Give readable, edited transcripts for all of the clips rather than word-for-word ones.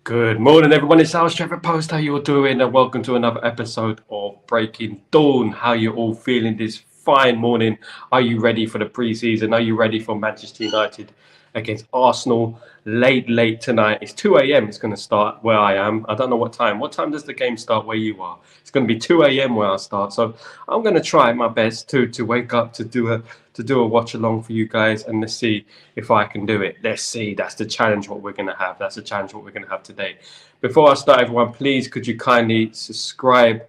Good morning, everyone. It's Sal Traffic Post. How you all doing? And welcome to another episode of Breaking Dawn. How you all feeling this fine morning? Are you ready for the preseason? Are you ready for Manchester United against Arsenal late tonight? It's 2 a.m. It's going to start where I am. I don't know what time. What time does the game start where you are? It's going to be 2 a.m. where I start. So I'm going to try my best to wake up to do a watch along for you guys, and let's see if I can do it. Let's see. That's the challenge what we're going to have. That's the challenge what we're going to have today. Before I start, everyone, please could you kindly subscribe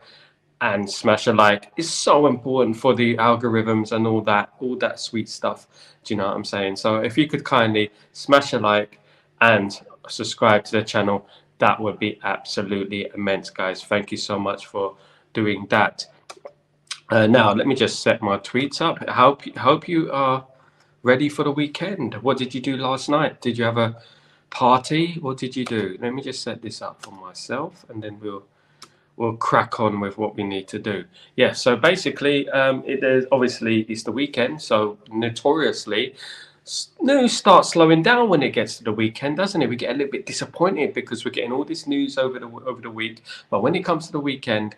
and smash a like. It's so important for the algorithms and all that sweet stuff. Do you know what I'm saying? So if you could kindly smash a like and subscribe to the channel, that would be absolutely immense, guys. Thank you so much for doing that. Now, let me just set my tweets up. Hope you are ready for the weekend. What did you do last night? Did you have a party? What did you do? Let me just set this up for myself, and then we'll crack on with what we need to do. Yeah, so basically, obviously it's the weekend, so notoriously, news starts slowing down when it gets to the weekend, doesn't it? We get a little bit disappointed because we're getting all this news over the week, but when it comes to the weekend,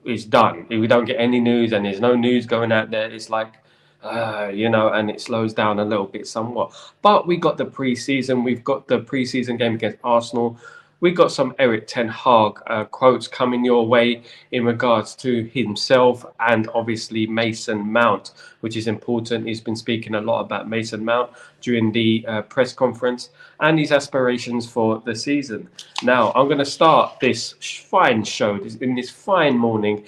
it's done. If we don't get any news and there's no news going out there, it's like, and it slows down a little bit somewhat. But we got the preseason. We've got the preseason game against Arsenal. We got some Eric Ten Hag quotes coming your way in regards to himself and obviously Mason Mount, which is important. He's been speaking a lot about Mason Mount during the press conference and his aspirations for the season. Now, I'm going to start this fine show in this fine morning.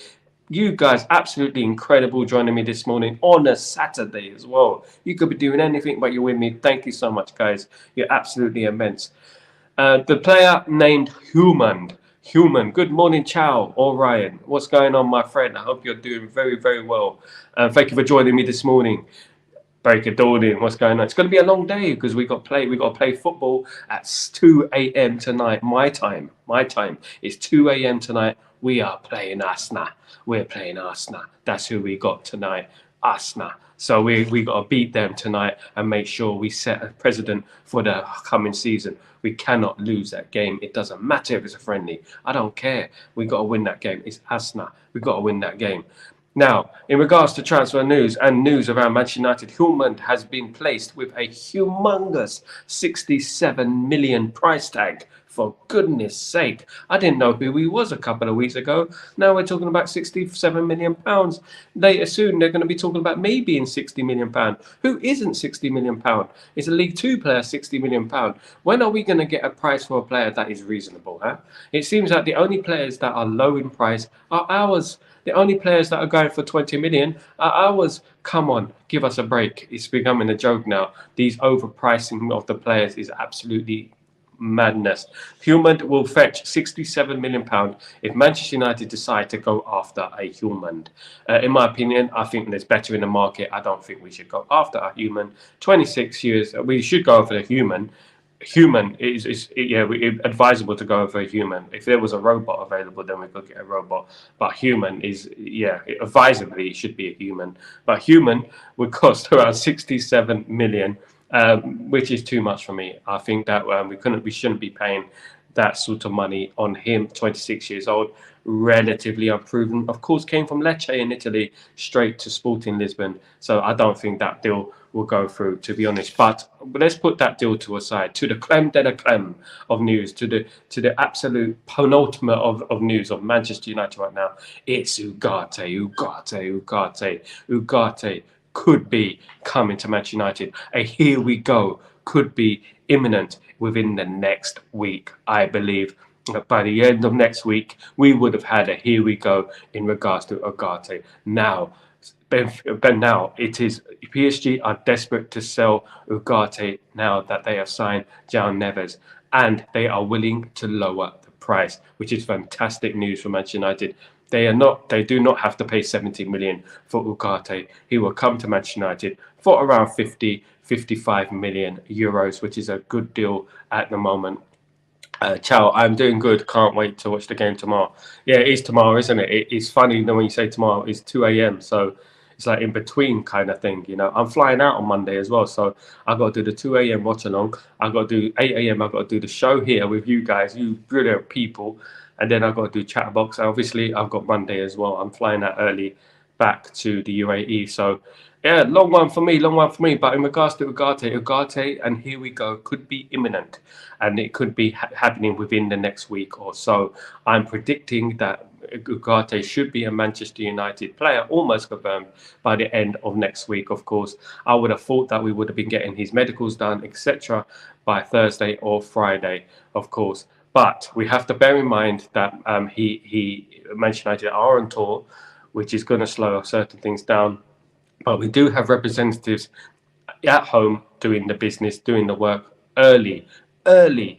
You guys, absolutely incredible joining me this morning on a Saturday as well. You could be doing anything, but you're with me. Thank you so much, guys. You're absolutely immense. The player named Human. Good morning, Chow or Ryan. What's going on, my friend? I hope you're doing very, very well. Thank you for joining me this morning. Break of dawning. What's going on? It's going to be a long day because we got to play football at 2 a.m. tonight. My time. It's 2 a.m. tonight. We are playing Arsenal. We're playing Arsenal. That's who we got tonight. Arsenal. So we got to beat them tonight and make sure we set a precedent for the coming season. We cannot lose that game. It doesn't matter if it's a friendly. I don't care. We got to win that game. It's Arsenal. We got to win that game. Now, in regards to transfer news and news around Manchester United, Hillman has been placed with a humongous 67 million price tag. For goodness sake, I didn't know who he was a couple of weeks ago. Now we're talking about 67 million pounds. Later soon, they're going to be talking about me being 60 million pound. Who isn't 60 million pound? It's a League Two player, 60 million pound. When are we going to get a price for a player that is reasonable? It seems like the only players that are low in price are ours. The only players that are going for 20 million are ours. Come on, give us a break. It's becoming a joke now. These overpricing of the players is absolutely madness. Human will fetch 67 million pounds if Manchester United decide to go after a Human. In my opinion, I think there's better in the market. I don't think we should go after a Human. 26 years, we should go for the Human. Human is advisable to go for a Human. If there was a robot available, then we could get a robot. But Human is, advisably it should be a Human. But Human would cost around 67 million. Which is too much for me. I think that we shouldn't be paying that sort of money on him. 26 years old, relatively unproven. Of course, came from Lecce in Italy straight to Sporting Lisbon. So I don't think that deal will go through, to be honest. But let's put that deal to a side. To the creme de la creme of news, to the absolute penultimate of news of Manchester United right now. It's Ugarte. Could be coming to Manchester United. A here we go could be imminent within the next week. I believe that by the end of next week, we would have had a here we go in regards to Ugarte. Now, but now it is PSG are desperate to sell Ugarte now that they have signed João Neves, and they are willing to lower the price, which is fantastic news for Manchester United. They do not have to pay 70 million for Ugarte. He will come to Manchester United for around 55 million euros, which is a good deal at the moment. Ciao, I'm doing good. Can't wait to watch the game tomorrow. Yeah, it is tomorrow, isn't it? It's funny when you say tomorrow. It's 2 a.m. So it's like in between kind of thing. You know, I'm flying out on Monday as well, so I got to do the 2 a.m. watch along. I got to do 8 a.m. I got to do the show here with you guys, you brilliant people, and then I got to do Chatterbox. Obviously, I've got Monday as well. I'm flying out early back to the UAE, so yeah, long one for me, long one for me. But in regards to Ugarte, and here we go, could be imminent, and it could be happening within the next week or so. I'm predicting that Ugarte should be a Manchester United player, almost confirmed by the end of next week. Of course, I would have thought that we would have been getting his medicals done, etc., by Thursday or Friday, of course. But we have to bear in mind that Manchester United are on tour, which is going to slow certain things down. But we do have representatives at home doing the business, doing the work early.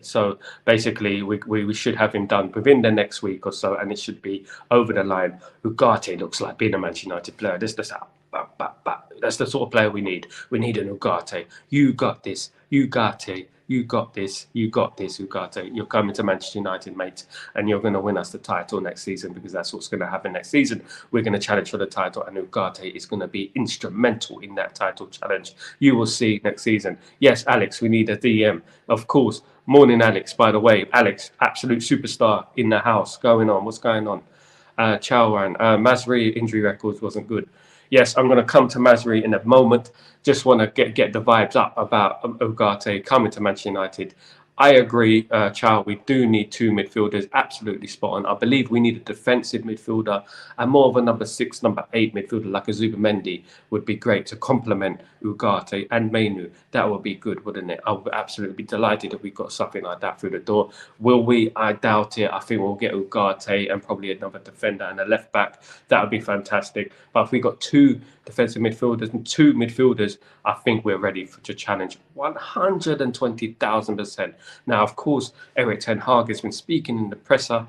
So basically, we should have him done within the next week or so, and it should be over the line. Ugarte looks like being a Manchester United player. That's the sort of player we need. We need an Ugarte. You got this, Ugarte. You got this. You got this, Ugarte. You're coming to Manchester United, mate, and you're going to win us the title next season, because that's what's going to happen next season. We're going to challenge for the title, and Ugarte is going to be instrumental in that title challenge. You will see next season. Yes, Alex, we need a DM, of course. Morning, Alex, by the way. Alex, absolute superstar in the house. Going on. What's going on? Chalwan. Mazraoui injury records wasn't good. Yes, I'm going to come to Mazraoui in a moment. Just want to get the vibes up about Ugarte coming to Manchester United. I agree, Chow. We do need two midfielders. Absolutely spot on. I believe we need a defensive midfielder and more of a number 6, number 8 midfielder like a Zubimendi would be great to complement Ugarte and Mainu. That would be good, wouldn't it? I would absolutely be delighted if we got something like that through the door. Will we? I doubt it. I think we'll get Ugarte and probably another defender and a left back. That would be fantastic. But if we got two defensive midfielders and two midfielders, I think we're ready to challenge 120,000%. Now, of course, Erik ten Hag has been speaking in the presser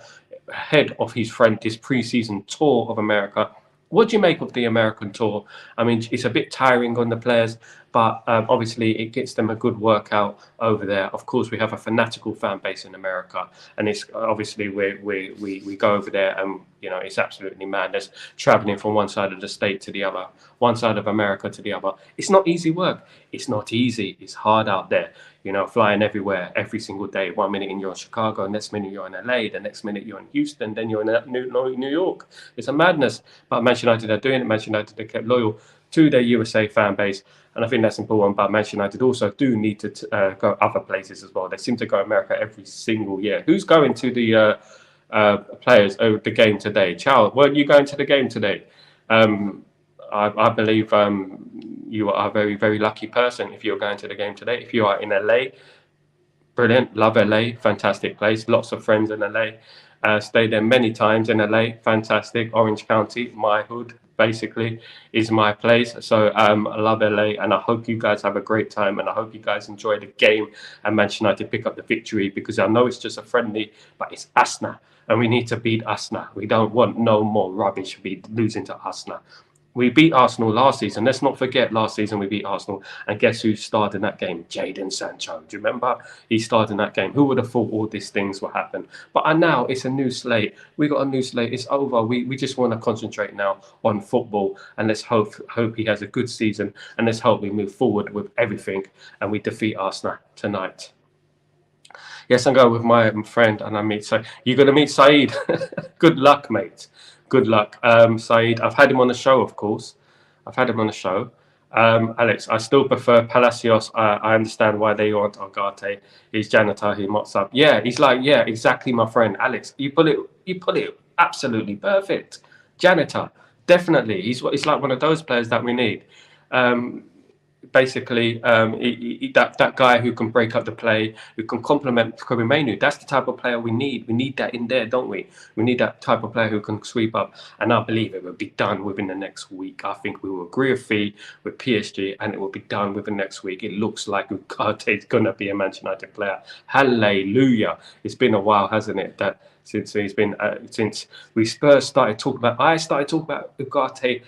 ahead of his preseason tour of America. What do you make of the American tour? I mean, it's a bit tiring on the players, but obviously it gets them a good workout over there. Of course, we have a fanatical fan base in America, and it's obviously we go over there, and it's absolutely madness traveling from one side of the state to the other, one side of America to the other. It's not easy work. It's not easy. It's hard out there. Flying everywhere every single day. 1 minute you're in Chicago, next minute you're in LA, the next minute you're in Houston, then you're in New York. It's a madness. But Manchester United are doing it. Manchester United are kept loyal to their USA fan base, and I think that's important. But Manchester United also do need to go other places as well. They seem to go America every single year. Who's going to the players over the game today? Chow, weren't you going to the game today? I believe you are a very, very lucky person if you're going to the game today. If you are in LA, brilliant. Love LA. Fantastic place. Lots of friends in LA. Stayed there many times in LA. Fantastic. Orange County, my hood, basically, is my place. So I love LA, and I hope you guys have a great time, and I hope you guys enjoy the game and Manchester United pick up the victory, because I know it's just a friendly, but it's Arsenal, and we need to beat Arsenal. We don't want no more rubbish losing to Arsenal. We beat Arsenal last season. Let's not forget last season we beat Arsenal. And guess who starred in that game? Jadon Sancho. Do you remember? He starred in that game. Who would have thought all these things would happen? But now it's a new slate. We got a new slate. It's over. We just want to concentrate now on football. And let's hope he has a good season. And let's hope we move forward with everything and we defeat Arsenal tonight. Yes, I'm going with my friend, and I meet Saeed. You're going to meet Saeed. Good luck, mate. Good luck, Saeed. I've had him on the show, of course. Alex, I still prefer Palacios. I understand why they want Ugarte. He's janitor. He mops up. Yeah, he's like, yeah, exactly, my friend. Alex, you put it absolutely perfect. Janitor, definitely. He's like one of those players that we need. Basically, that guy who can break up the play, who can complement Kobe Mainu. That's the type of player we need. We need that in there, don't we? We need that type of player who can sweep up. And I believe it will be done within the next week. I think we will agree a fee with PSG, and it will be done within the next week. It looks like Ugarte is going to be a Manchester United player. Hallelujah! It's been a while, hasn't it? That since we Spurs started talking about. I started talking about Ugarte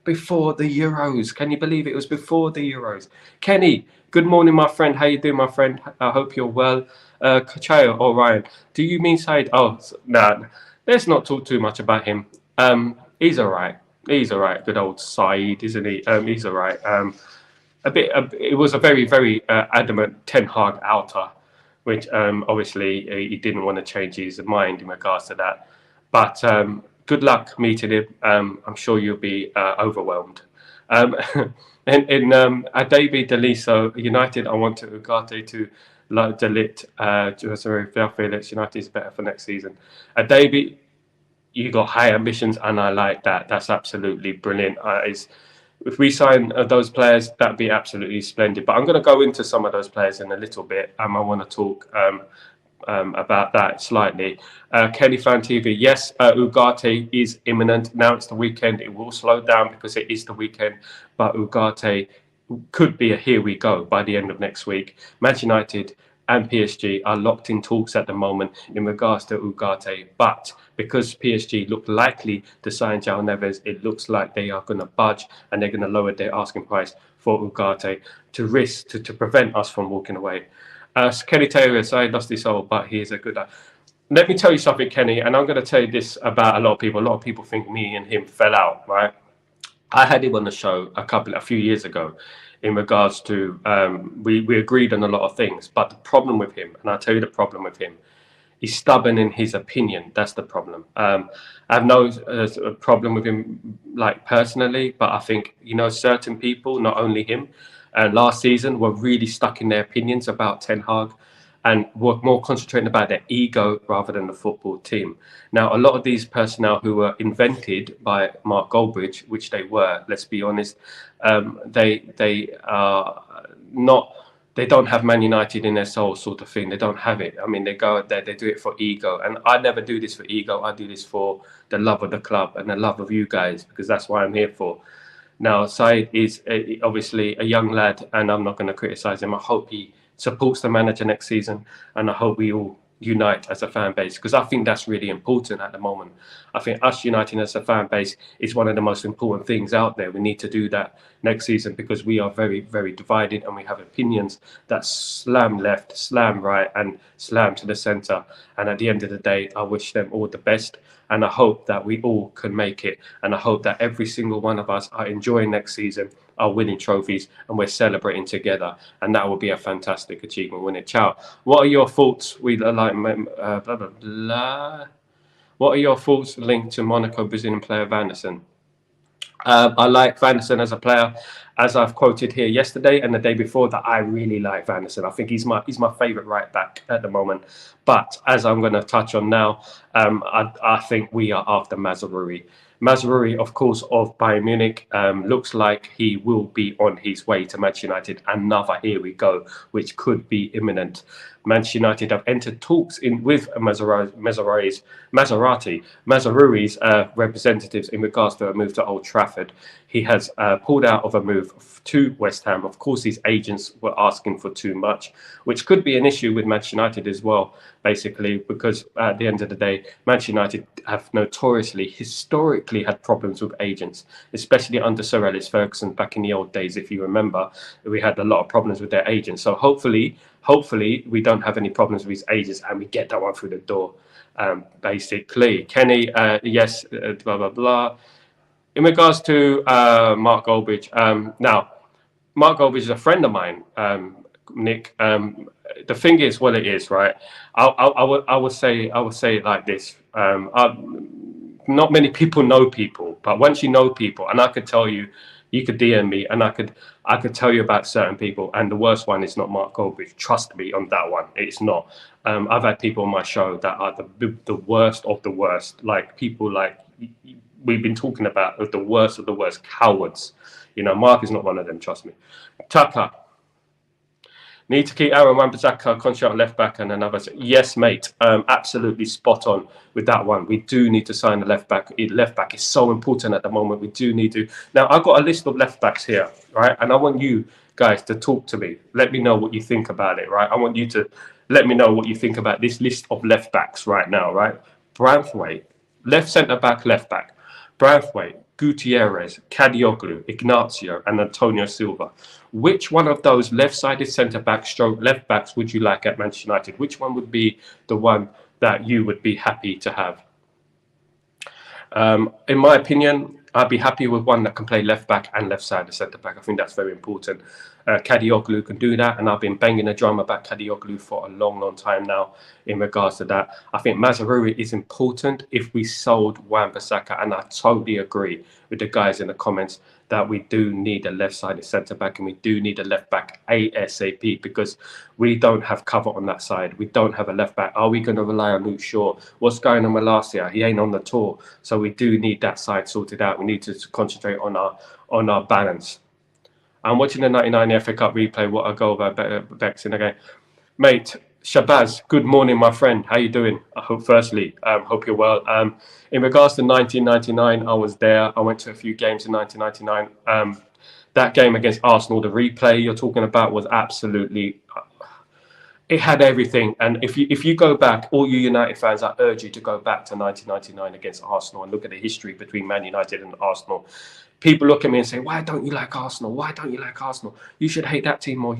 before the Euros. Can you believe it was before the Euros? Kenny, good morning, my friend. How you doing, my friend? I hope you're well. Kachayo or Ryan, do you mean Said? Oh, no. Let's not talk too much about him. He's all right. He's all right. Good old Saeed, isn't he? He's all right. It was a very, very adamant Ten Hag outer, which obviously he didn't want to change his mind in regards to that. But good luck meeting him. I'm sure you'll be overwhelmed. Um, David Deliso United, I want to Ugarte to the Ligt. Sorry, Felix United is better for next season. David, you got high ambitions, and I like that. That's absolutely brilliant. If we sign those players, that'd be absolutely splendid. But I'm going to go into some of those players in a little bit. I want to talk about that slightly. Kenny Fan TV, yes, Ugarte is imminent. Now it's the weekend. It will slow down because it is the weekend. But Ugarte could be a here we go by the end of next week. Manchester United and PSG are locked in talks at the moment in regards to Ugarte. But because PSG look likely to sign João Neves, it looks like they are going to budge and they're going to lower their asking price for Ugarte to prevent us from walking away. Kenny Taylor, I lost his soul, but he is a good. Let me tell you something, Kenny, and I'm going to tell you this about a lot of people. A lot of people think me and him fell out, right? I had him on the show a few years ago in regards to we agreed on a lot of things, but the problem with him, and I'll tell you the problem with him, he's stubborn in his opinion. That's the problem. I have no problem with him, like personally, but I think certain people, not only him, last season were really stuck in their opinions about Ten Hag, and were more concentrating about their ego rather than the football team. Now, a lot of these personnel who were invented by Mark Goldbridge, which they were, let's be honest, they are not. They don't have Man United in their soul, sort of thing. They don't have it. I mean, they go out there, they do it for ego. And I never do this for ego. I do this for the love of the club and the love of you guys, because that's why I'm here for. Now, Said is obviously a young lad, and I'm not going to criticise him. I hope he supports the manager next season, and I hope we all unite as a fan base, because I think that's really important at the moment. I think us uniting as a fan base is one of the most important things out there. We need to do that next season, because we are very, very divided, and we have opinions that slam left, slam right, and slam to the centre. And at the end of the day, I wish them all the best, and I hope that we all can make it, and I hope that every single one of us are enjoying next season, are winning trophies, and we're celebrating together, and that will be a fantastic achievement, wouldn't it? Ciao. What are your thoughts? Blah blah blah. What are your thoughts linked to Monaco Brazilian player Vanderson? I like Vanderson as a player, as I've quoted here yesterday and the day before, that I really like Vanderson. I think he's my favourite right back at the moment. But as I'm going to touch on now, I think we are after Mazraoui. Mazraoui, of course, of Bayern Munich, looks like he will be on his way to Manchester United. Another here we go, which could be imminent. Manchester United have entered talks with Mazraoui's representatives in regards to a move to Old Trafford. He has pulled out of a move to West Ham. Of course, his agents were asking for too much, which could be an issue with Manchester United as well, basically, because at the end of the day, Manchester United have historically had problems with agents, especially under Sir Alex Ferguson back in the old days. If you remember, we had a lot of problems with their agents. So hopefully we don't have any problems with his agents, and we get that one through the door, basically. Kenny, yes, blah, blah, blah. In regards to Mark Goldbridge, now, Mark Goldbridge is a friend of mine, Nick. The thing is what it is, right? I would say it like this. Not many people know people, but once you know people, and I could tell you, you could DM me, and I could tell you about certain people, and the worst one is not Mark Goldbridge. Trust me on that one, it's not. I've had people on my show that are the worst of the worst, like people like we've been talking about, the worst of the worst cowards. Mark is not one of them. Trust me. Tucker. Need to keep Aaron Wan-Bissaka contract left back and another. Yes, mate. Absolutely spot on with that one. We do need to sign a left back. Left back is so important at the moment. We do need to. Now, I've got a list of left backs here, right? And I want you guys to talk to me. Let me know what you think about it, right? I want you to let me know what you think about this list of left backs right now, right? Branthwaite, left centre back, left back. Branthwaite, Gutierrez, Kadioglu, Ignacio, and Antonio Silva. Which one of those left-sided centre-back stroke left backs would you like at Manchester United? Which one would be the one that you would be happy to have? In my opinion, I'd be happy with one that can play left back and left side of centre back. I think that's very important. Kadioglu can do that, and I've been banging the drum about Kadioglu for a long, long time now in regards to that. I think Mazraoui is important if we sold Wan-Bissaka, and I totally agree with the guys in the comments that we do need a left-sided centre-back and we do need a left-back ASAP because we don't have cover on that side. We don't have a left-back. Are we going to rely on Luke Shaw? What's going on with last year? He ain't on the tour. So we do need that side sorted out. We need to concentrate on our balance. I'm watching the 99 FA Cup replay. What a goal by Bex in the game. Mate, Shabazz, good morning, my friend. How you doing? I hope, firstly, hope you're well. In regards to 1999, I was there. I went to a few games in 1999. That game against Arsenal, the replay you're talking about was absolutely... It had everything. And if you go back, all you United fans, I urge you to go back to 1999 against Arsenal and look at the history between Man United and Arsenal. People look at me and say, why don't you like Arsenal? Why don't you like Arsenal? You should hate that team more.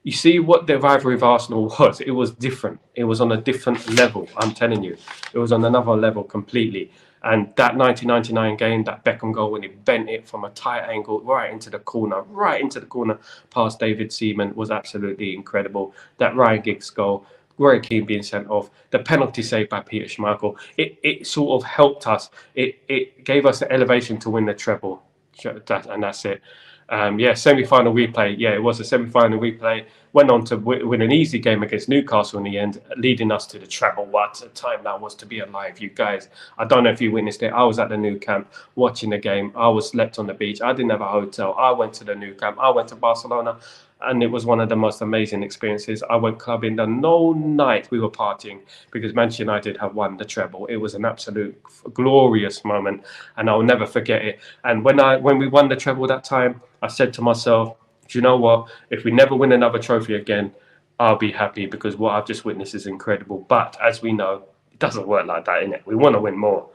You see what the rivalry of Arsenal was? It was different. It was on a different level, I'm telling you. It was on another level completely. And that 1999 game, that Beckham goal, when he bent it from a tight angle right into the corner past David Seaman was absolutely incredible. That Ryan Giggs goal, Roy Keane being sent off, the penalty saved by Peter Schmeichel, it sort of helped us. It gave us the elevation to win the treble. And that's it. Semi-final replay. Yeah, it was a semi-final replay. Went on to win an easy game against Newcastle in the end, leading us to the treble. What a time that was to be alive, you guys. I don't know if you witnessed it. I was at the Nou Camp watching the game. I was slept on the beach. I didn't have a hotel. I went to the Nou Camp. I went to Barcelona, and it was one of the most amazing experiences. I went clubbing the whole night. We were partying because Manchester United have won the treble. It was an absolute glorious moment, and I'll never forget it. And when we won the treble that time, I said to myself, do you know what? If we never win another trophy again, I'll be happy because what I've just witnessed is incredible. But as we know, it doesn't work like that, innit? We want to win more.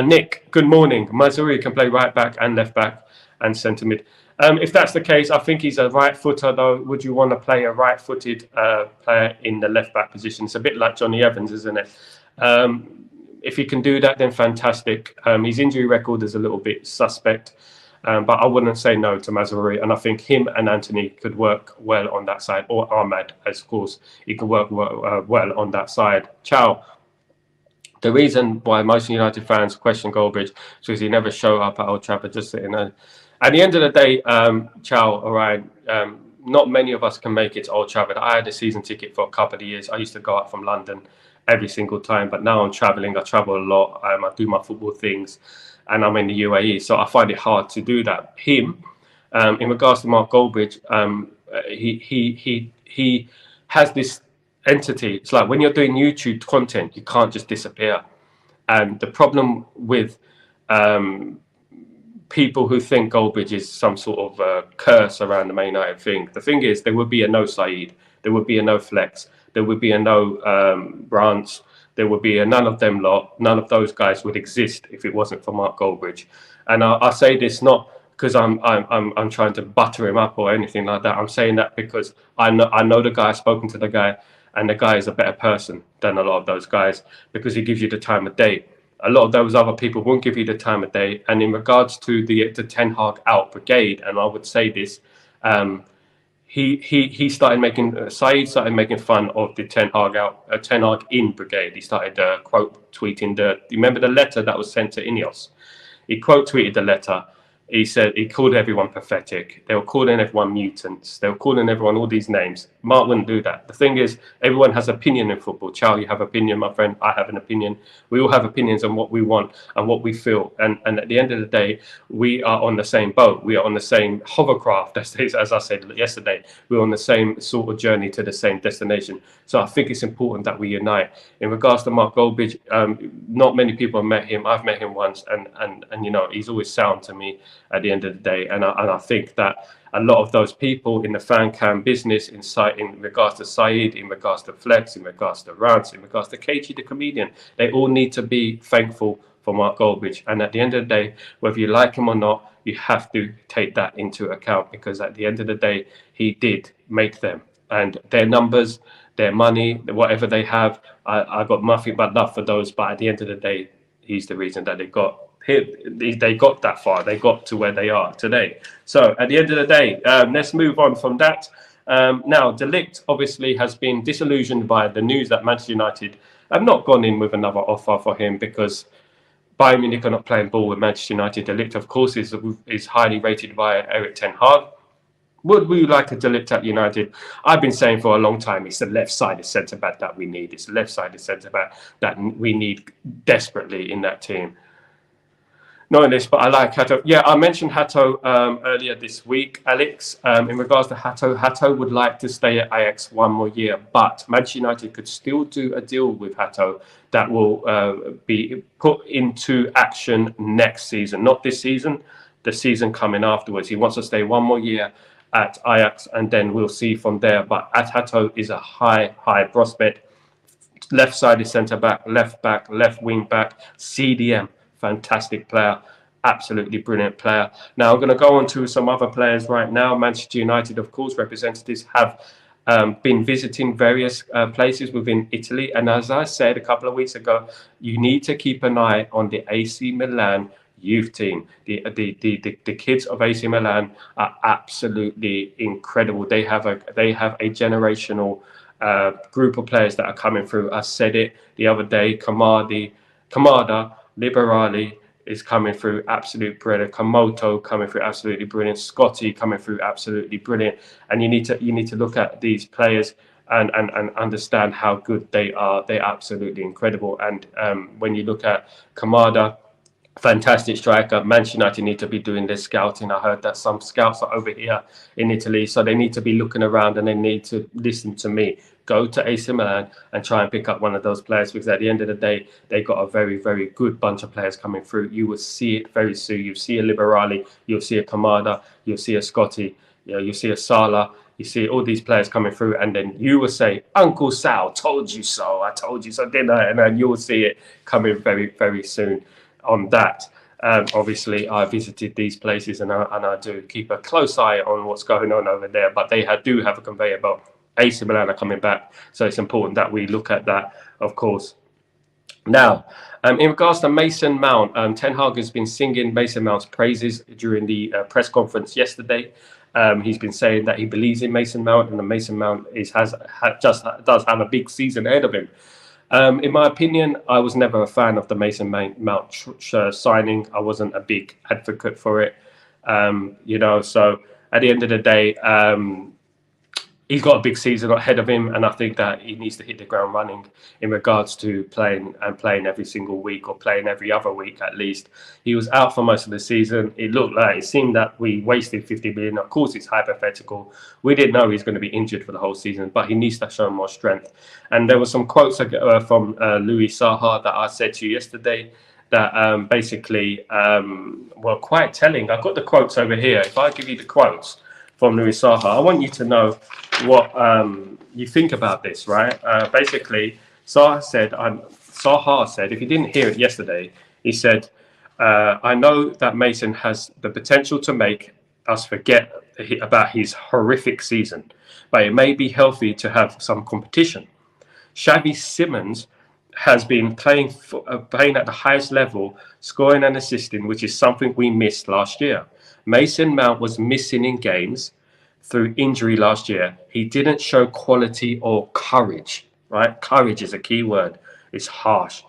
Nick, good morning. Mazraoui can play right back and left back and centre mid. If that's the case, I think he's a right footer, though. Would you want to play a right-footed player in the left back position? It's a bit like Johnny Evans, isn't it? If he can do that, then fantastic. His injury record is a little bit suspect. But I wouldn't say no to Mazraoui, and I think him and Anthony could work well on that side, or Ahmad, of course, he could work well on that side. Ciao. The reason why most United fans question Goldbridge is because he never showed up at Old Trafford, just sitting there. At the end of the day, Ciao, Orion, not many of us can make it to Old Trafford. I had a season ticket for a couple of years. I used to go out from London every single time, but now I'm traveling. I travel a lot. I do my football things. And I'm in the UAE, so I find it hard to do that. Him, in regards to Mark Goldbridge, he has this entity. It's like when you're doing YouTube content, you can't just disappear. And the problem with people who think Goldbridge is some sort of curse around the Man United thing, the thing is, there would be a no Saeed, there would be a no Flex, there would be a no Branch. There would be a none of them lot. None of those guys would exist if it wasn't for Mark Goldbridge. And I say this not because I'm trying to butter him up or anything like that. I'm saying that because I know the guy. I've spoken to the guy, and the guy is a better person than a lot of those guys because he gives you the time of day. A lot of those other people won't give you the time of day. And in regards to the Ten Hag out brigade, and I would say this. He started making Saeed started making fun of the Ten Hag in brigade. He started quote tweeting you remember the letter that was sent to Ineos? He quote tweeted the letter. He said he called everyone pathetic. They were calling everyone mutants. They were calling everyone all these names. Mark wouldn't do that. The thing is, everyone has opinion in football. Charlie, you have opinion, my friend. I have an opinion. We all have opinions on what we want and what we feel. And at the end of the day, we are on the same boat. We are on the same hovercraft. As I said yesterday, we're on the same sort of journey to the same destination. So I think it's important that we unite. In regards to Mark Goldbridge, not many people have met him. I've met him once, and you know, he's always sound to me at the end of the day. And I think that a lot of those people in the fan cam business, in regards to Saeed, in regards to Flex, in regards to Rance, in regards to KG the comedian, they all need to be thankful for Mark Goldbridge. And at the end of the day, whether you like him or not, you have to take that into account, because at the end of the day, he did make them. And their numbers, their money, whatever they have, I got nothing but love for those. But at the end of the day, he's the reason that they got that far. They got to where they are today. So at the end of the day, let's move on from that. Now, Ligt obviously has been disillusioned by the news that Manchester United have not gone in with another offer for him, because Bayern Munich are not playing ball with Manchester United. Ligt, of course, is highly rated by Erik ten Hag. Would we like a Ligt at United? I've been saying for a long time, it's the left-sided centre-back that we need. It's the left-sided centre-back that we need desperately in that team. Not in this, but I like Hato. Yeah, I mentioned Hato earlier this week, Alex. In regards to Hato would like to stay at Ajax one more year, but Manchester United could still do a deal with Hato that will be put into action next season. Not this season, the season coming afterwards. He wants to stay one more year at Ajax, and then we'll see from there. But Hato is a high prospect. Left-sided centre-back, left-back, left wing-back, CDM. Fantastic player, absolutely brilliant player. Now I'm going to go on to some other players right now. Manchester United, of course, representatives have been visiting various places within Italy, and as I said a couple of weeks ago, you need to keep an eye on the AC Milan youth team. The kids of AC Milan are absolutely incredible. They have a generational group of players that are coming through. I said it the other day. Kamada, Liberali is coming through, absolute brilliant. Komoto coming through, absolutely brilliant. Scotty coming through, absolutely brilliant. And you need to look at these players and understand how good they are. They're absolutely incredible. And when you look at Kamada, fantastic striker. Manchester United need to be doing their scouting. I heard that some scouts are over here in Italy, so they need to be looking around and they need to listen to me. Go to AC Milan and try and pick up one of those players, because at the end of the day, they've got a very, very good bunch of players coming through. You will see it very soon. You'll see a Liberali, you'll see a Kamada, you'll see a Scotty, you'll see a Salah. You see all these players coming through, and then you will say, Uncle Sal, told you so. I told you so, didn't I? And then you will see it coming very, very soon on that. Obviously, I visited these places, and I do keep a close eye on what's going on over there, but they do have a conveyor belt. AC Milan are coming back, so it's important that we look at that, of course. Now, in regards to Mason Mount, Ten Hag has been singing Mason Mount's praises during the press conference yesterday. He's been saying that he believes in Mason Mount, and the Mason Mount does have a big season ahead of him. In my opinion, I was never a fan of the Mason Mount signing. I wasn't a big advocate for it, So at the end of the day, he's got a big season ahead of him, and I think that he needs to hit the ground running in regards to playing every single week, or playing every other week at least. He was out for most of the season. It seemed that we wasted 50 million. Of course, it's hypothetical. We didn't know he's going to be injured for the whole season, but he needs to show more strength. And there were some quotes from Louis Saha that I said to you yesterday that basically were quite telling. I've got the quotes over here. If I give you the quotes from Louis Saha, I want you to know what you think about this, right? Basically, Saha said, if you didn't hear it yesterday, he said, I know that Mason has the potential to make us forget about his horrific season, but it may be healthy to have some competition. Xavi Simons has been playing at the highest level, scoring and assisting, which is something we missed last year. Mason Mount was missing in games through injury last year. He didn't show quality or courage, right? Courage is a key word. It's harsh.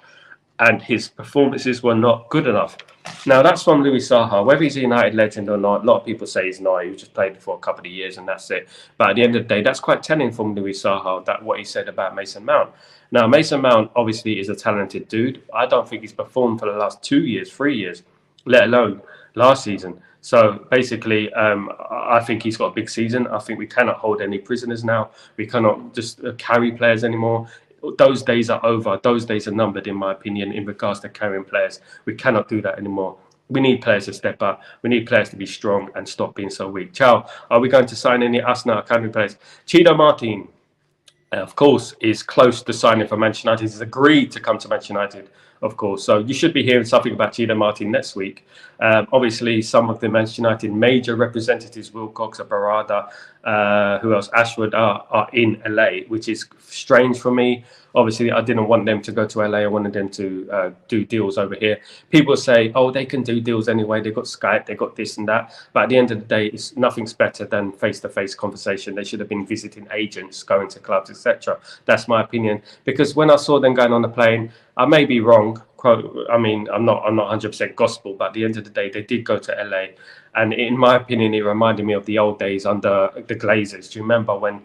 And his performances were not good enough. Now, that's from Louis Saha. Whether he's a United legend or not, a lot of people say he's not. He just played for a couple of years and that's it. But at the end of the day, that's quite telling from Louis Saha, that what he said about Mason Mount. Now, Mason Mount obviously is a talented dude. I don't think he's performed for the last 2 years, 3 years, let alone last season. So basically, I think he's got a big season. I think we cannot hold any prisoners now. We cannot just carry players anymore. Those days are over. Those days are numbered, in my opinion, in regards to carrying players. We cannot do that anymore. We need players to step up. We need players to be strong and stop being so weak. Ciao. Are we going to sign any Arsenal academy players? Chido Martin, of course, is close to signing for Manchester United. He's agreed to come to Manchester United, of course. So you should be hearing something about Chido Martin next week. Obviously, some of the Manchester United major representatives, Wilcox, Barada, who else? Ashwood, are in LA, which is strange for me. Obviously, I didn't want them to go to LA. I wanted them to do deals over here. People say, oh, they can do deals anyway. They've got Skype, they've got this and that. But at the end of the day, nothing's better than face-to-face conversation. They should have been visiting agents, going to clubs, etc. That's my opinion. Because when I saw them going on the plane, I may be wrong. I mean, I'm not 100% gospel, but at the end of the day, they did go to LA. And in my opinion, it reminded me of the old days under the Glazers. Do you remember when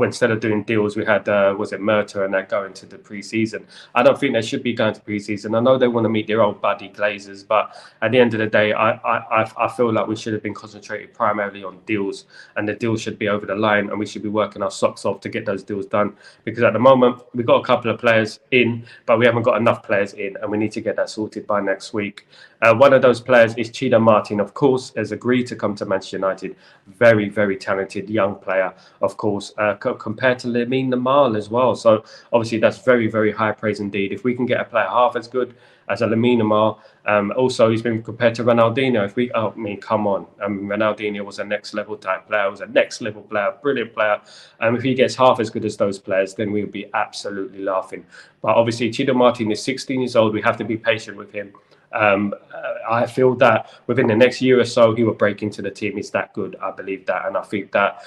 instead of doing deals, we had, was it Murta and that going to the preseason? I don't think they should be going to preseason. I know they want to meet their old buddy Glazers, but at the end of the day, I feel like we should have been concentrated primarily on deals, and the deals should be over the line, and we should be working our socks off to get those deals done. Because at the moment, we've got a couple of players in, but we haven't got enough players in, and we need to get that sorted by next week. One of those players is Chida Martin, of course, has agreed to come to Manchester United. Very, very talented young player, of course, compared to Lamine Yamal as well. So obviously that's very, very high praise indeed. If we can get a player half as good as a Lamine Yamal, also he's been compared to Ronaldinho. I mean, come on. Ronaldinho was a next level type player, was a next level player, brilliant player. If he gets half as good as those players, then we'll be absolutely laughing. But obviously Chida Martin is 16 years old. We have to be patient with him. I feel that within the next year or so, he will break into the team. He's that good. I believe that. And I think that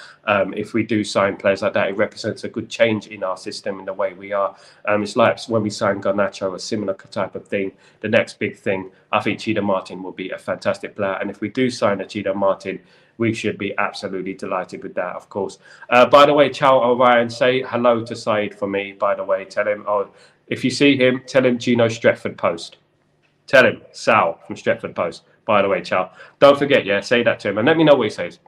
if we do sign players like that, it represents a good change in our system, in the way we are. It's like when we signed Garnacho, a similar type of thing. The next big thing, I think Chida Martin will be a fantastic player. And if we do sign a Chida Martin, we should be absolutely delighted with that, of course. By the way, Chow Orion, say hello to Saeed for me, by the way. Tell him, if you see him, tell him Gino Stretford Post. Tell him, Sal from Stretford Post. By the way, Chow. Don't forget, say that to him and let me know what he says.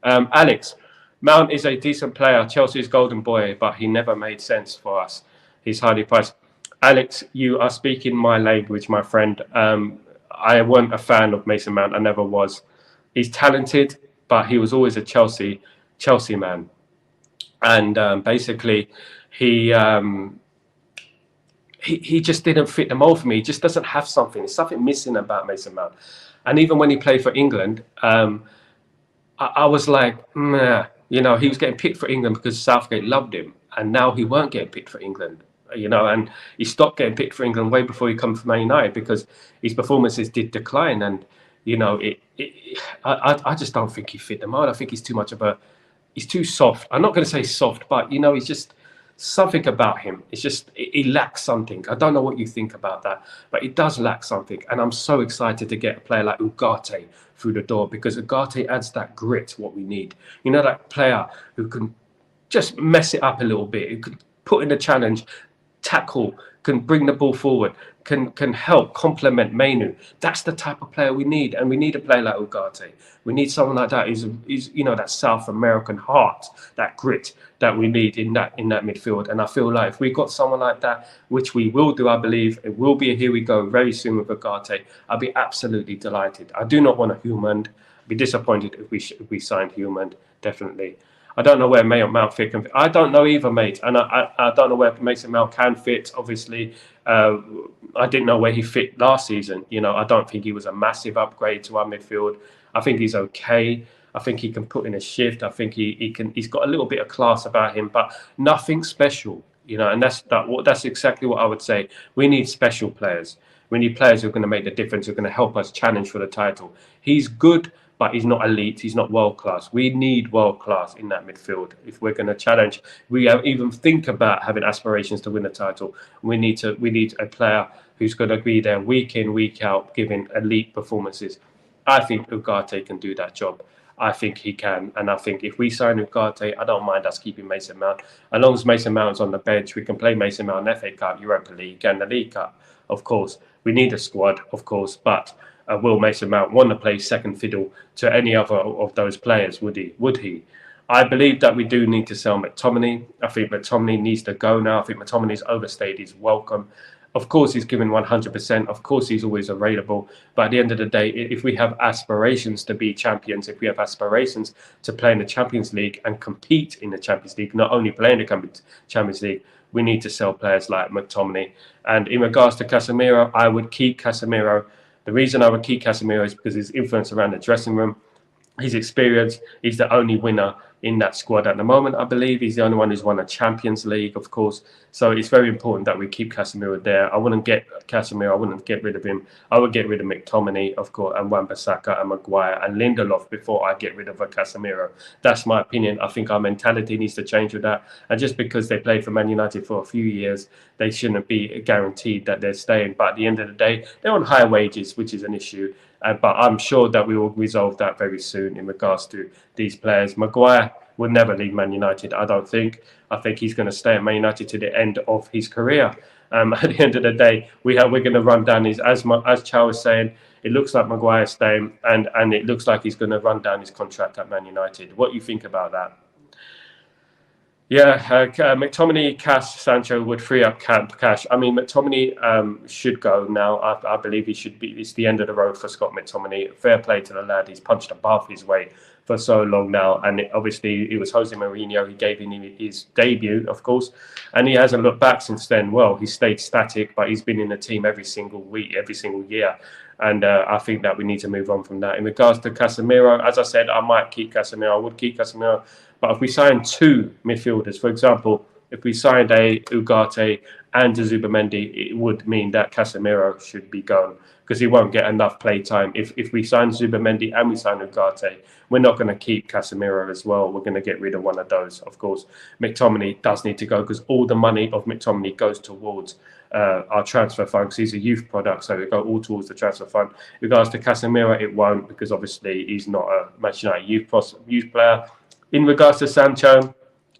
Alex, Mount is a decent player, Chelsea's golden boy, but he never made sense for us. He's highly priced. Alex, you are speaking my language, my friend. I wasn't a fan of Mason Mount. I never was. He's talented, but he was always a Chelsea man. And basically, he just didn't fit the mold for me. He just doesn't have something. There's something missing about Mason Mount. And even when he played for England, I was like, nah. He was getting picked for England because Southgate loved him. And now he weren't getting picked for England. And he stopped getting picked for England way before he come from Man United because his performances did decline. And, I just don't think he fit the mold. I think he's he's too soft. I'm not going to say soft, but, he's just... something about him. It's just, he lacks something. I don't know what you think about that, but it does lack something. And I'm so excited to get a player like Ugarte through the door, because Ugarte adds that grit, what we need. That player who can just mess it up a little bit, who could put in a challenge, tackle, can bring the ball forward, can help complement Mainu. That's the type of player we need, and we need a player like Ugarte. We need someone like that who's that South American heart, that grit that we need in that midfield. And I feel like if we got someone like that, which we will do, I believe it will be a here we go very soon with Ugarte, I'll be absolutely delighted. I do not want a Humand. I'd be disappointed if we signed Humand, definitely. I don't know where Mount fit can fit. I don't know either, mate. And I don't know where Mason Mount can fit, obviously. I didn't know where he fit last season. I don't think he was a massive upgrade to our midfield. I think he's okay. I think he can put in a shift. I think he's got a little bit of class about him, but nothing special. And that's exactly what I would say. We need special players. We need players who are going to make the difference, who are going to help us challenge for the title. He's good, but he's not elite. He's not world class. We need world class in that midfield if we're going to challenge. We even think about having aspirations to win the title. We need a player who's going to be there week in, week out, giving elite performances. I think Ugarte can do that job. I think he can, and I think if we sign Ugarte, I don't mind us keeping Mason Mount. As long as Mason Mount's on the bench, we can play Mason Mount in FA Cup, Europa League, and the League Cup. Of course, we need a squad, of course, but will Mason Mount want to play second fiddle to any other of those players? Would he? I believe that we do need to sell McTominay. I think McTominay needs to go now. I think McTominay's overstayed his welcome. Of course, he's given 100%. Of course, he's always available. But at the end of the day, if we have aspirations to be champions, if we have aspirations to play in the Champions League and compete in the Champions League, not only play in the Champions League, we need to sell players like McTominay. And in regards to Casemiro, I would keep Casemiro. The reason I would keep Casemiro is because his influence around the dressing room, his experience. He's the only winner in that squad at the moment. I believe he's the only one who's won a Champions League, of course. So it's very important that we keep Casemiro there. I wouldn't get Casemiro. I wouldn't get rid of him. I would get rid of McTominay, of course, and Wan-Bissaka and Maguire and Lindelof before I get rid of a Casemiro. That's my opinion. I think our mentality needs to change with that. And just because they played for Man United for a few years, they shouldn't be guaranteed that they're staying. But at the end of the day, they're on higher wages, which is an issue. But I'm sure that we will resolve that very soon in regards to these players. Maguire will never leave Man United, I don't think. I think he's going to stay at Man United to the end of his career. At the end of the day, we're going to run down his, as Chow was saying, it looks like Maguire's staying, and it looks like he's going to run down his contract at Man United. What do you think about that? Yeah, McTominay, Cash, Sancho would free up cash. I mean, McTominay should go now. I believe he should be. It's the end of the road for Scott McTominay. Fair play to the lad. He's punched above his weight for so long now. And obviously, it was Jose Mourinho who gave him his debut, of course. And he hasn't looked back since then. Well, he stayed static, but he's been in the team every single week, every single year. And I think that we need to move on from that. In regards to Casemiro, as I said, I might keep Casemiro. I would keep Casemiro. But if we sign two midfielders, for example, if we signed a Ugarte and a Zubimendi, it would mean that Casemiro should be gone because he won't get enough play time. If we sign Zubimendi and we sign Ugarte, we're not going to keep Casemiro as well. We're going to get rid of one of those. Of course, McTominay does need to go because all the money of McTominay goes towards our transfer fund because he's a youth product, so it go all towards the transfer fund. In regards to Casemiro, it won't because obviously he's not a Manchester United youth player. In regards to Sancho,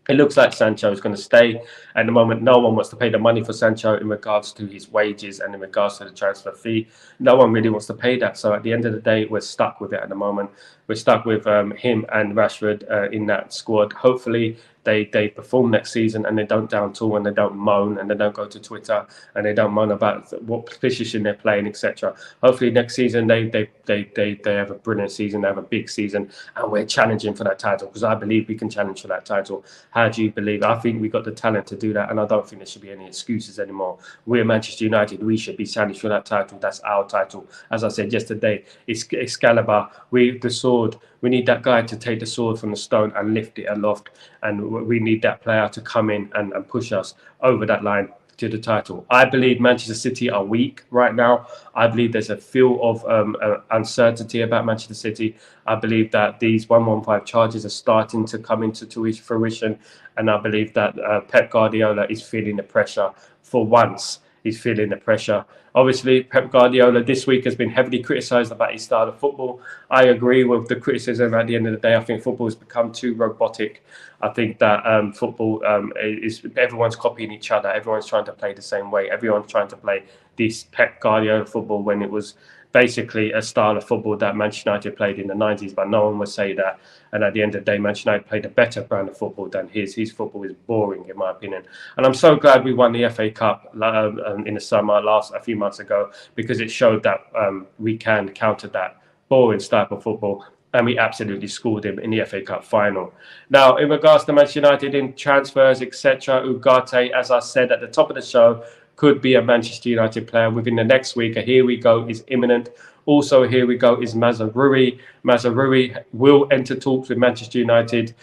it looks like Sancho is going to stay. At the moment, no one wants to pay the money for Sancho in regards to his wages and in regards to the transfer fee. No one really wants to pay that. So at the end of the day, we're stuck with it at the moment. We're stuck with him and Rashford in that squad. Hopefully, they perform next season and they don't down tool and they don't moan and they don't go to Twitter and they don't moan about what position they're playing, etc. Hopefully next season they have a brilliant season, they have a big season, and we're challenging for that title because I believe we can challenge for that title. How do you believe? I think we got the talent to do that, and I don't think there should be any excuses anymore. We're Manchester United. We should be challenged for that title. That's our title. As I said yesterday, it's Excalibur. The sword. We need that guy to take the sword from the stone and lift it aloft. And we need that player to come in and push us over that line to the title. I believe Manchester City are weak right now. I believe there's a feel of uncertainty about Manchester City. I believe that these 115 charges are starting to come into fruition. And I believe that Pep Guardiola is feeling the pressure for once. He's feeling the pressure. Obviously, Pep Guardiola this week has been heavily criticised about his style of football. I agree with the criticism. At the end of the day, I think football has become too robotic. I think that football is everyone's copying each other. Everyone's trying to play the same way. Everyone's trying to play this Pep Guardiola football when it was basically a style of football that Manchester United played in the 90s, but no one would say that. And at the end of the day, Manchester United played a better brand of football than his. His football is boring, in my opinion. And I'm so glad we won the FA Cup in the summer a few months ago because it showed that we can counter that boring style of football. And we absolutely scored him in the FA Cup final. Now, in regards to Manchester United in transfers, etc., Ugarte, as I said at the top of the show, could be a Manchester United player within the next week. Here we go is imminent. Also, here we go is Mazraoui. Mazraoui will enter talks with Manchester United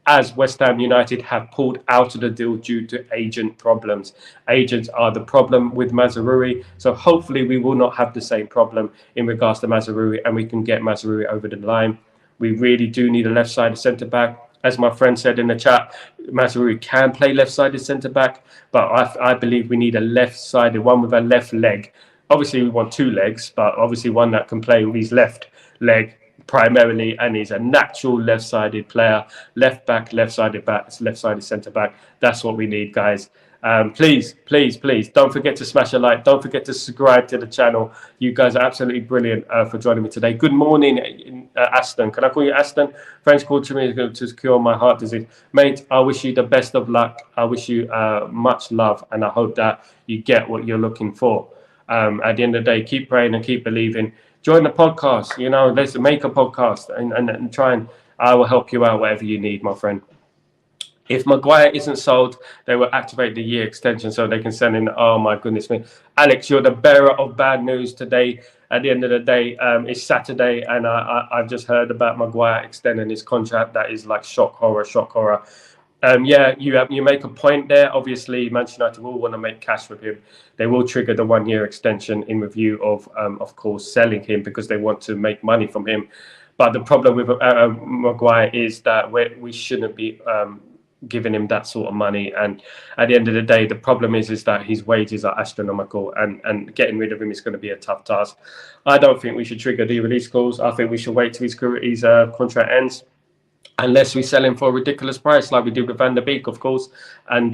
as West Ham United have pulled out of the deal due to agent problems. Agents are the problem with Mazraoui. So hopefully we will not have the same problem in regards to Mazraoui and we can get Mazraoui over the line. We really do need a left-sided centre-back. As my friend said in the chat, Mazraoui can play left-sided centre-back, but I believe we need a left-sided one with a left leg. Obviously, we want two legs, but obviously one that can play with his left leg primarily, and he's a natural left-sided player, left-back, left-sided back, left-sided centre-back. That's what we need, guys. Please, don't forget to smash a like. Don't forget to subscribe to the channel. You guys are absolutely brilliant for joining me today. Good morning, Aston. Can I call you Aston? Friends called to me to cure my heart disease. Mate, I wish you the best of luck. I wish you much love, and I hope that you get what you're looking for. At the end of the day, keep praying and keep believing. Join the podcast. You know, let's make a podcast and try and I will help you out whatever you need, my friend. If Maguire isn't sold, they will activate the year extension so they can send in. Oh, my goodness me. Alex, you're the bearer of bad news today. at the end of the day, it's Saturday, and I've just heard about Maguire extending his contract. That is like shock horror, shock horror. You make a point there. Obviously, Manchester United will want to make cash with him. They will trigger the 1 year extension in review of course, selling him because they want to make money from him. But the problem with Maguire is that we shouldn't be giving him that sort of money. And at the end of the day, the problem is that his wages are astronomical, and getting rid of him is going to be a tough task. I don't think we should trigger the release clause. I think we should wait till his contract ends, unless we sell him for a ridiculous price, like we did with Van der Beek, of course, and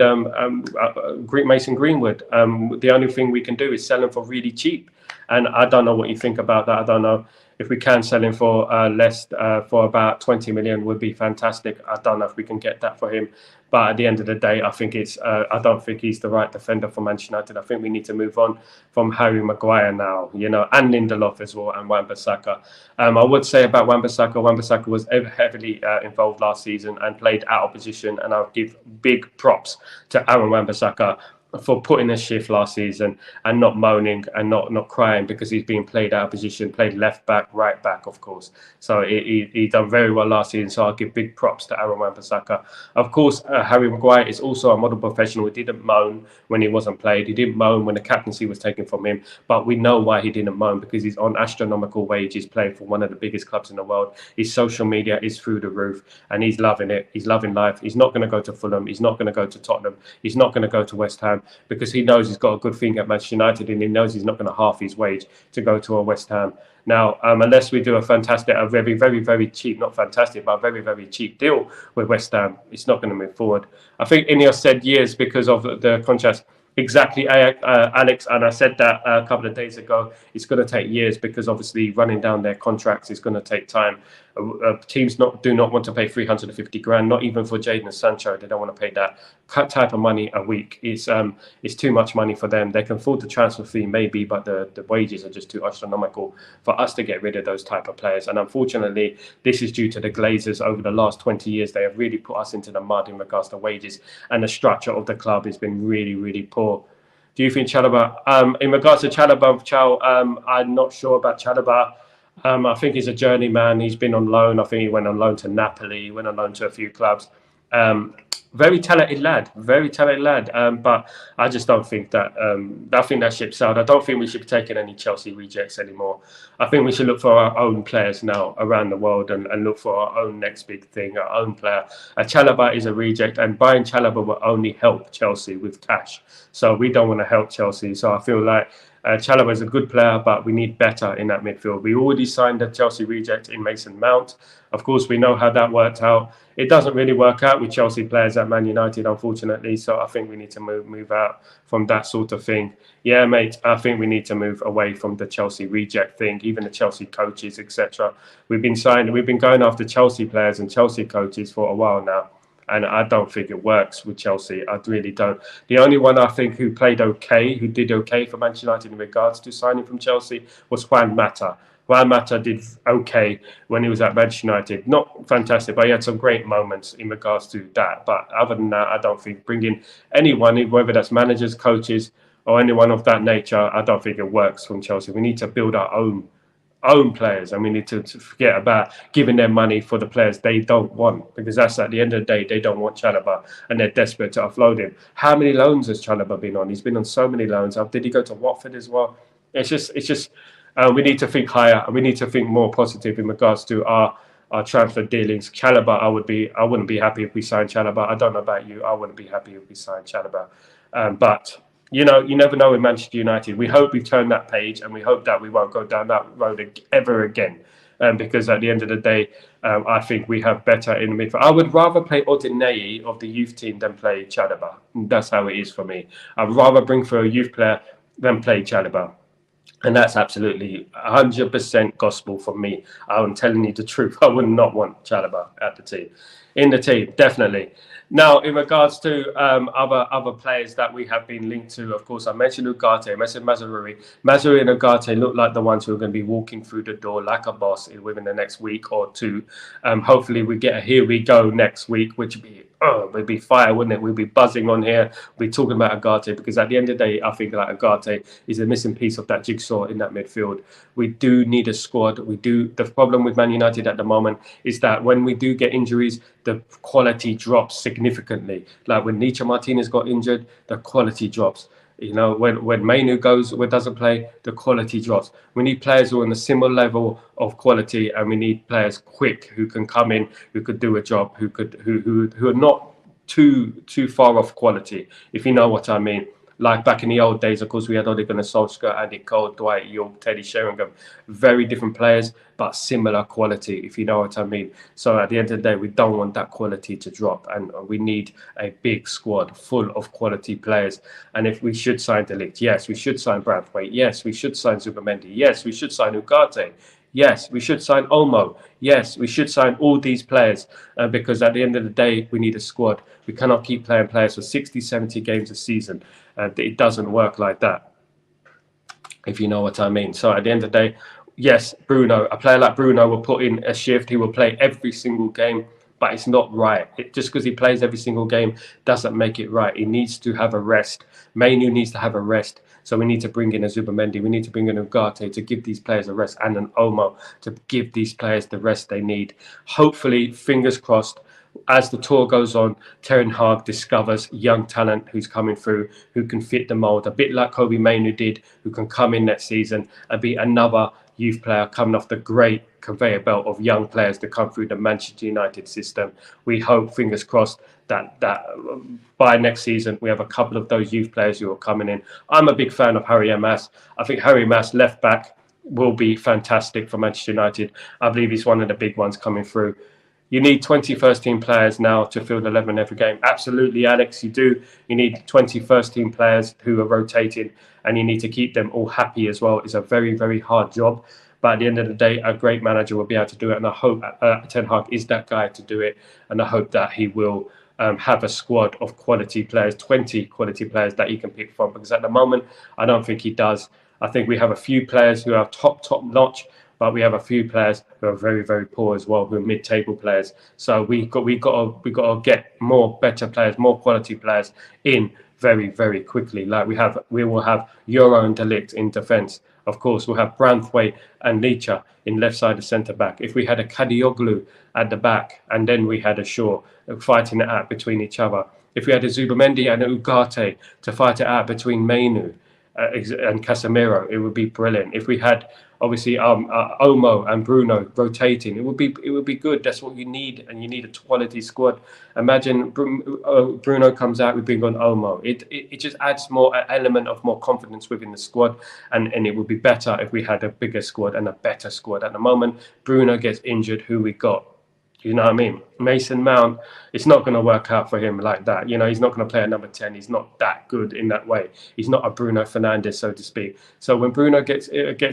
Mason Greenwood. The only thing we can do is sell him for really cheap. And I don't know what you think about that. I don't know if we can sell him for less, for about 20 million would be fantastic. I don't know if we can get that for him. But at the end of the day, I think I don't think he's the right defender for Manchester United. I think we need to move on from Harry Maguire now, and Lindelof as well, and Wan-Bissaka. I would say about Wan-Bissaka was heavily involved last season and played out of position. And I'll give big props to Aaron Wan-Bissaka for putting a shift last season and not moaning and not crying because he's being played out of position, played left back, right back, of course. So he done very well last season. So I'll give big props to Aaron Wan-Bissaka. Of course, Harry Maguire is also a model professional. He didn't moan when he wasn't played. He didn't moan when the captaincy was taken from him. But we know why he didn't moan, because he's on astronomical wages playing for one of the biggest clubs in the world. His social media is through the roof and he's loving it. He's loving life. He's not going to go to Fulham. He's not going to go to Tottenham. He's not going to go to West Ham, because he knows he's got a good thing at Manchester United, and he knows he's not going to half his wage to go to a West Ham. Now, unless we do a very, very, very cheap, not fantastic, but a very, very cheap deal with West Ham, it's not going to move forward. I think Ineos said years because of the contrast. Exactly, Alex, and I said that a couple of days ago. It's going to take years because obviously running down their contracts is going to take time. Teams do not want to pay 350 grand, not even for Jadon Sancho. They don't want to pay that type of money a week. It's too much money for them. They can afford the transfer fee maybe, but the wages are just too astronomical for us to get rid of those type of players. And unfortunately, this is due to the Glazers. Over the last 20 years, they have really put us into the mud in regards to wages, and the structure of the club has been really, really poor. Do you think Chalobah? In regards to Chalobah, I'm not sure about Chalobah. I think he's a journeyman. He's been on loan. I think he went on loan to Napoli. He went on loan to a few clubs. Very talented lad. But I just don't think that. I think that ship's sailed. I don't think we should be taking any Chelsea rejects anymore. I think we should look for our own players now around the world and look for our own next big thing, our own player. Chalobah is a reject, and buying Chalobah will only help Chelsea with cash. So we don't want to help Chelsea. So I feel like Chalobah is a good player, but we need better in that midfield. We already signed a Chelsea reject in Mason Mount. Of course, we know how that worked out. It doesn't really work out with Chelsea players at Man United, unfortunately. So I think we need to move out from that sort of thing. Yeah, mate, I think we need to move away from the Chelsea reject thing, even the Chelsea coaches, etc. We've been going after Chelsea players and Chelsea coaches for a while now. And I don't think it works with Chelsea. I really don't. The only one I think who did okay for Manchester United in regards to signing from Chelsea was Juan Mata. Juan Mata did okay when he was at Manchester United. Not fantastic, but he had some great moments in regards to that. But other than that, I don't think bringing anyone, whether that's managers, coaches, or anyone of that nature, I don't think it works from Chelsea. We need to build our own players, and we need to forget about giving them money for the players they don't want, because that's at the end of the day, they don't want Chalobah and they're desperate to offload him. How many loans has Chalobah been on? He's been on so many loans. Did he go to Watford as well? It's just we need to think higher, and we need to think more positive in regards to our transfer dealings. Chalobah, I wouldn't be happy if we signed Chalobah. I don't know about you. I wouldn't be happy if we signed Chalobah. But you never know with Manchester United. We hope we've turned that page, and we hope that we won't go down that road ever again. Because at the end of the day, I think we have better in the midfield. I would rather play Odinei of the youth team than play Chalobah. That's how it is for me. I'd rather bring for a youth player than play Chalobah. And that's absolutely 100% gospel for me. I'm telling you the truth. I would not want Chalobah at the team. In the team, definitely. Now, in regards to other players that we have been linked to, of course, I mentioned Ugarte, I mentioned Mazraoui. Mazraoui and Ugarte look like the ones who are going to be walking through the door like a boss within the next week or two. Hopefully, we get a here we go next week, which would be we'd be fire, wouldn't it? We'd be buzzing on here. We'd be talking about Ugarte, because at the end of the day, I think like Ugarte is a missing piece of that jigsaw in that midfield. We do need a squad. We do. The problem with Man United at the moment is that when we do get injuries, the quality drops significantly. Like when Nietzsche Martinez got injured, the quality drops. You know, when Mainu doesn't play, the quality drops. We need players who are on a similar level of quality, and we need players quick who can come in, who could do a job, who are not too far off quality, if you know what I mean. Like back in the old days, of course, we had Ole Gunnar Solskjaer, Andy Cole, Dwight York, Teddy Sheringham. Very different players, but similar quality, if you know what I mean. So at the end of the day, we don't want that quality to drop, and we need a big squad full of quality players. And if we should sign Ligt, yes, we should sign Braithwaite. Yes, we should sign Zubimendi. Yes, we should sign Ugarte. Yes, we should sign Olmo. Yes, we should sign all these players, because at the end of the day, we need a squad. We cannot keep playing players for 60, 70 games a season. It doesn't work like that, if you know what I mean. So at the end of the day, yes, Bruno, a player like Bruno will put in a shift. He will play every single game, but it's not right. Just because he plays every single game doesn't make it right. He needs to have a rest. Mainu needs to have a rest. So we need to bring in a Zubimendi. We need to bring in a Ugarte to give these players a rest, and an Olmo to give these players the rest they need. Hopefully, fingers crossed, as the tour goes on, Ten Hag discovers young talent who's coming through, who can fit the mould, a bit like Kobe Mainu did, who can come in next season and be another youth player coming off the great conveyor belt of young players to come through the Manchester United system. We hope, fingers crossed, that by next season we have a couple of those youth players who are coming in. I'm a big fan of Harry Mass. I think Harry Mass, left back, will be fantastic for Manchester United. I believe he's one of the big ones coming through. You need 20 first-team players now to field 11 every game. Absolutely, Alex, you do. You need 20 first-team players who are rotating, and you need to keep them all happy as well. It's a very, very hard job. But at the end of the day, a great manager will be able to do it. And I hope Ten Hag is that guy to do it. And I hope that he will have a squad of quality players, 20 quality players that he can pick from. Because at the moment, I don't think he does. I think we have a few players who are top notch, but we have a few players who are very, very poor as well, who are mid-table players. So we got to get more better players, more quality players in very, very quickly. Like we will have Euro and Ligt in defence. Of course, we'll have Braithwaite and Nietzsche in left side of centre back. If we had a Kadioglu at the back, and then we had a Shaw fighting it out between each other. If we had a Zubimendi and a Ugarte to fight it out between Mainu and Casemiro, it would be brilliant. If we had obviously Olmo and Bruno rotating, it would be good. That's what you need, and you need a quality squad. Imagine Bruno comes out, we bring on Olmo. It just adds more element of more confidence within the squad, and it would be better if we had a bigger squad and a better squad. At the moment, Bruno gets injured. Who we got? You know what I mean? Mason Mount, it's not going to work out for him like that. You know, he's not going to play at number 10. He's not that good in that way. He's not a Bruno Fernandes, so to speak. So when Bruno gets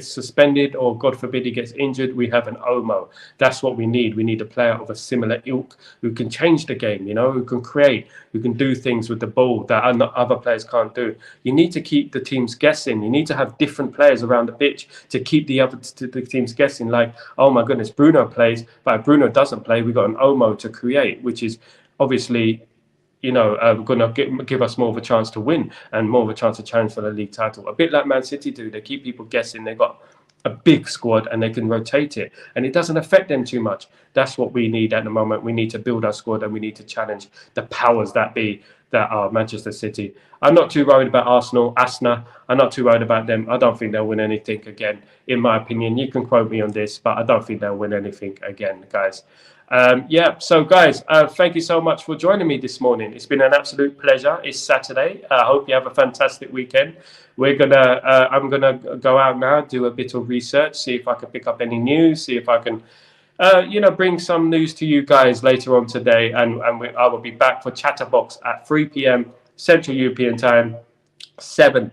suspended, or God forbid he gets injured, we have an Olmo. That's what we need. We need a player of a similar ilk who can change the game, you know, who can create, who can do things with the ball that other players can't do. You need to keep the teams guessing. You need to have different players around the pitch to keep the teams guessing. Like, oh my goodness, Bruno plays, but if Bruno doesn't play, we've got an Olmo to create, which is obviously, you know, going to give us more of a chance to win and more of a chance to challenge for the league title. A bit like Man City do. They keep people guessing. They've got a big squad and they can rotate it, and it doesn't affect them too much. That's what we need at the moment. We need to build our squad, and we need to challenge the powers that be that are Manchester City. I'm not too worried about Arsenal, I'm not too worried about them. I don't think they'll win anything again, in my opinion. You can quote me on this, but I don't think they'll win anything again, guys. So guys, thank you so much for joining me this morning. It's been an absolute pleasure. It's Saturday. I hope you have a fantastic weekend. I'm gonna go out now, do a bit of research, see if I can pick up any news, see if I can bring some news to you guys later on today, and I will be back for Chatterbox at 3 p.m. Central European Time, 2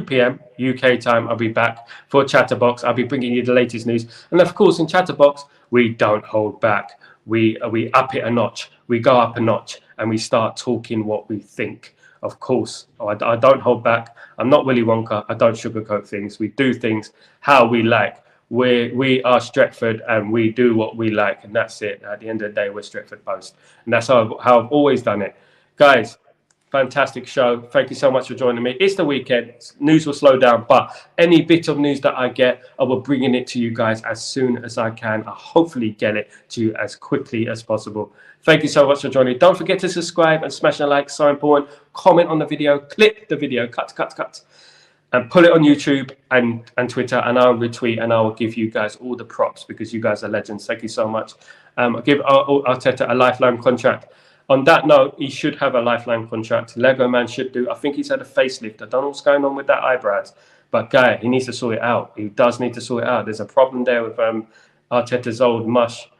p.m. UK time. I'll be back for Chatterbox. I'll be bringing you the latest news, and of course, in Chatterbox, we don't hold back. We up it a notch. We go up a notch, and we start talking what we think. Of course, I don't hold back. I'm not Willy Wonka. I don't sugarcoat things. We do things how we like. We are Stretford, and we do what we like, and that's it. At the end of the day, we're Stretford Post, and that's how I've always done it, guys. Fantastic show. Thank you so much for joining me. It's the weekend. News will slow down, but any bit of news that I get, I will bring it to you guys as soon as I can. I hopefully get it to you as quickly as possible. Thank you so much for joining. Don't forget to subscribe and smash a like. So important. Comment on the video. Click the video. Cut. And put it on YouTube and Twitter, and I'll retweet, and I will give you guys all the props because you guys are legends. Thank you so much. I'll give Arteta a lifeline contract. On that note, he should have a lifeline contract. Lego Man should do. I think he's had a facelift. I don't know what's going on with that eyebrows, but guy, he needs to sort it out. He does need to sort it out. There's a problem there with Arteta's old mush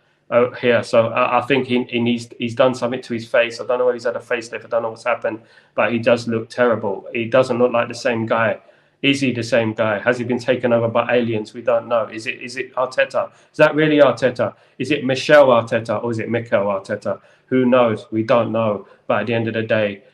here. So I think he's done something to his face. I don't know whether he's had a facelift. I don't know what's happened, but he does look terrible. He doesn't look like the same guy. Is he the same guy? Has he been taken over by aliens? We don't know. Is it Arteta? Is that really Arteta? Is it Michel Arteta or is it Mikel Arteta? Who knows? We don't know. But at the end of the day,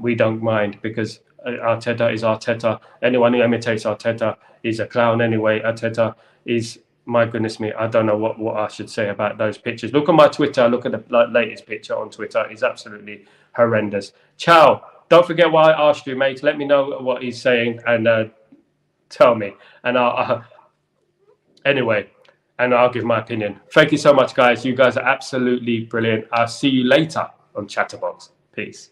we don't mind because Arteta is Arteta. Anyone who imitates Arteta is a clown anyway. Arteta is, my goodness me, I don't know what I should say about those pictures. Look at my Twitter. Look at the latest picture on Twitter. It's absolutely horrendous. Ciao. Don't forget what I asked you, mate. Let me know what he's saying and tell me. And anyway, and I'll give my opinion. Thank you so much, guys. You guys are absolutely brilliant. I'll see you later on Chatterbox. Peace.